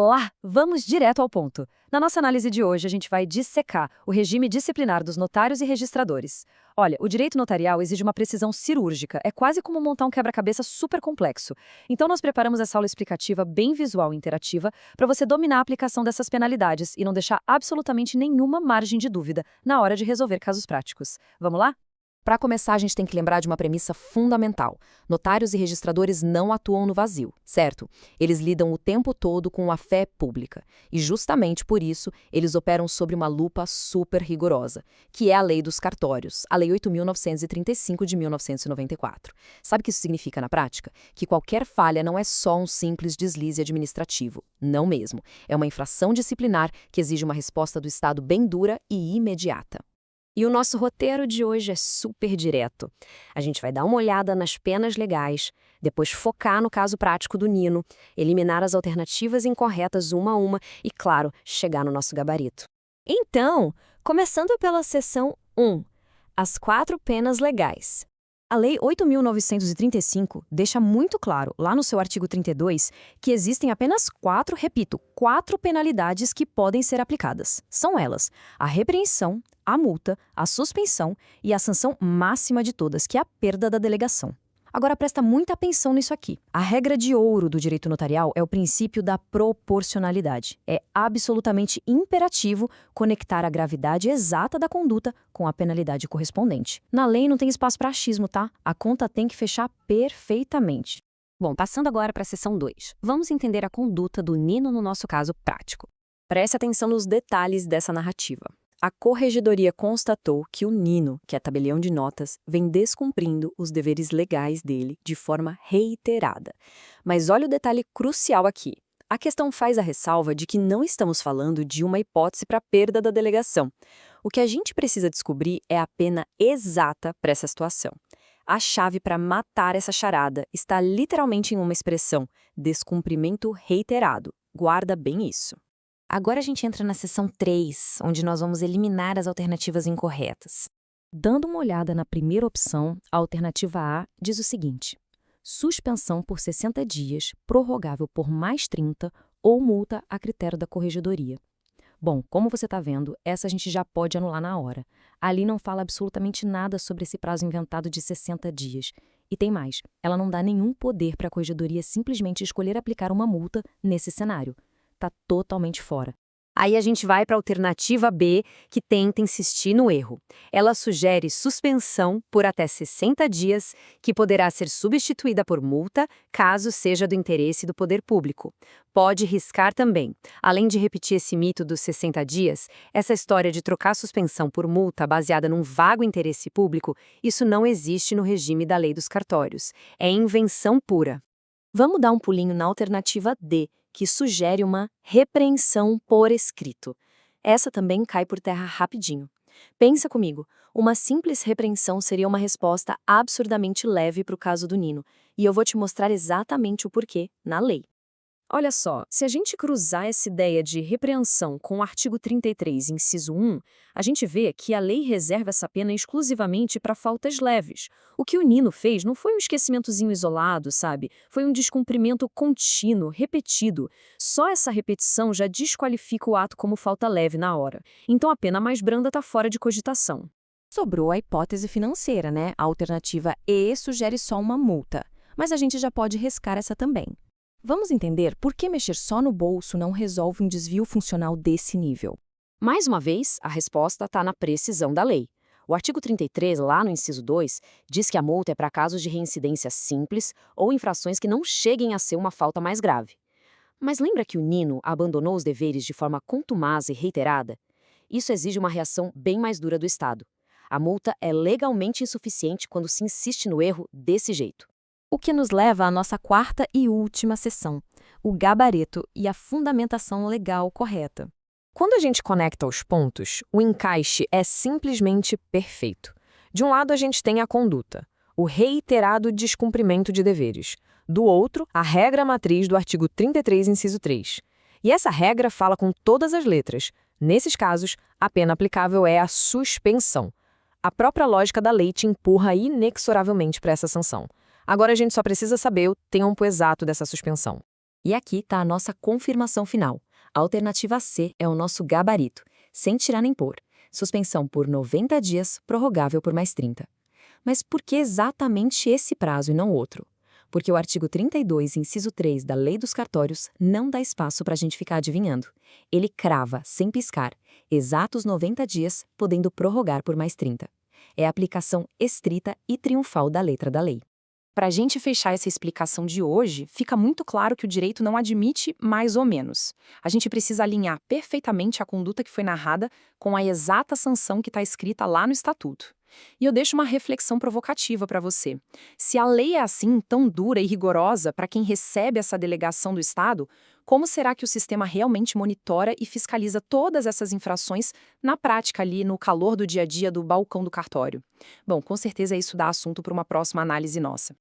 lá, vamos direto ao ponto. Na nossa análise de hoje, a gente vai dissecar o regime disciplinar dos notários e registradores. Olha, o direito notarial exige uma precisão cirúrgica, é quase como montar um quebra-cabeça super complexo. Então nós preparamos essa aula explicativa bem visual e interativa para você dominar a aplicação dessas penalidades e não deixar absolutamente nenhuma margem de dúvida na hora de resolver casos práticos. Vamos lá? Para começar, a gente tem que lembrar de uma premissa fundamental. Notários e registradores não atuam no vazio, certo? Eles lidam o tempo todo com a fé pública. E justamente por isso, eles operam sob uma lupa super rigorosa, que é a Lei dos Cartórios, a Lei 8.935 de 1994. Sabe o que isso significa na prática? Que qualquer falha não é só um simples deslize administrativo. Não mesmo. É uma infração disciplinar que exige uma resposta do Estado bem dura e imediata. E o nosso roteiro de hoje é super direto. A gente vai dar uma olhada nas penas legais, depois focar no caso prático do Nino, eliminar as alternativas incorretas uma a uma e, claro, chegar no nosso gabarito. Então, começando pela seção 1, as 4 penas legais. A Lei 8.935 deixa muito claro, lá no seu artigo 32, que existem apenas 4 penalidades que podem ser aplicadas. São elas: a repreensão, a multa, a suspensão e a sanção máxima de todas, que é a perda da delegação. Agora presta muita atenção nisso aqui. A regra de ouro do direito notarial é o princípio da proporcionalidade. É absolutamente imperativo conectar a gravidade exata da conduta com a penalidade correspondente. Na lei não tem espaço para achismo, tá? A conta tem que fechar perfeitamente. Bom, passando agora para a seção 2. Vamos entender a conduta do Nino no nosso caso prático. Preste atenção nos detalhes dessa narrativa. A Corregedoria constatou que o Nino, que é tabelião de notas, vem descumprindo os deveres legais dele de forma reiterada. Mas olha o detalhe crucial aqui. A questão faz a ressalva de que não estamos falando de uma hipótese para perda da delegação. O que a gente precisa descobrir é a pena exata para essa situação. A chave para matar essa charada está literalmente em uma expressão: descumprimento reiterado. Guarda bem isso. Agora a gente entra na seção 3, onde nós vamos eliminar as alternativas incorretas. Dando uma olhada na primeira opção, a alternativa A diz o seguinte: suspensão por 60 dias, prorrogável por mais 30 ou multa a critério da corregedoria. Bom, como você está vendo, essa a gente já pode anular na hora. Ali não fala absolutamente nada sobre esse prazo inventado de 60 dias. E tem mais, ela não dá nenhum poder para a corregedoria simplesmente escolher aplicar uma multa nesse cenário. Está totalmente fora. Aí a gente vai para a alternativa B, que tenta insistir no erro. Ela sugere suspensão por até 60 dias, que poderá ser substituída por multa, caso seja do interesse do poder público. Pode riscar também. Além de repetir esse mito dos 60 dias, essa história de trocar suspensão por multa baseada num vago interesse público, isso não existe no regime da Lei dos Cartórios. É invenção pura. Vamos dar um pulinho na alternativa D, que sugere uma repreensão por escrito. Essa também cai por terra rapidinho. Pensa comigo, uma simples repreensão seria uma resposta absurdamente leve para o caso do Nino, e eu vou te mostrar exatamente o porquê na lei. Olha só, se a gente cruzar essa ideia de repreensão com o artigo 33, inciso 1, a gente vê que a lei reserva essa pena exclusivamente para faltas leves. O que o Nino fez não foi um esquecimentozinho isolado, sabe? Foi um descumprimento contínuo, repetido. Só essa repetição já desqualifica o ato como falta leve na hora. Então a pena mais branda está fora de cogitação. Sobrou a hipótese financeira, né? A alternativa E sugere só uma multa. Mas a gente já pode riscar essa também. Vamos entender por que mexer só no bolso não resolve um desvio funcional desse nível. Mais uma vez, a resposta está na precisão da lei. O artigo 33, lá no inciso 2, diz que a multa é para casos de reincidência simples ou infrações que não cheguem a ser uma falta mais grave. Mas lembra que o Nino abandonou os deveres de forma contumaz e reiterada? Isso exige uma reação bem mais dura do Estado. A multa é legalmente insuficiente quando se insiste no erro desse jeito. O que nos leva à nossa quarta e última seção, o gabarito e a fundamentação legal correta. Quando a gente conecta os pontos, o encaixe é simplesmente perfeito. De um lado a gente tem a conduta, o reiterado descumprimento de deveres. Do outro, a regra matriz do artigo 33, inciso 3. E essa regra fala com todas as letras. Nesses casos, a pena aplicável é a suspensão. A própria lógica da lei te empurra inexoravelmente para essa sanção. Agora a gente só precisa saber o tempo exato dessa suspensão. E aqui está a nossa confirmação final. A alternativa C é o nosso gabarito, sem tirar nem pôr. Suspensão por 90 dias, prorrogável por mais 30. Mas por que exatamente esse prazo e não outro? Porque o artigo 32, inciso 3 da Lei dos Cartórios não dá espaço para a gente ficar adivinhando. Ele crava, sem piscar, exatos 90 dias, podendo prorrogar por mais 30. É a aplicação estrita e triunfal da letra da lei. Para a gente fechar essa explicação de hoje, fica muito claro que o direito não admite mais ou menos. A gente precisa alinhar perfeitamente a conduta que foi narrada com a exata sanção que está escrita lá no Estatuto. E eu deixo uma reflexão provocativa para você. Se a lei é assim, tão dura e rigorosa para quem recebe essa delegação do Estado, como será que o sistema realmente monitora e fiscaliza todas essas infrações na prática ali, no calor do dia a dia do balcão do cartório? Bom, com certeza isso dá assunto para uma próxima análise nossa.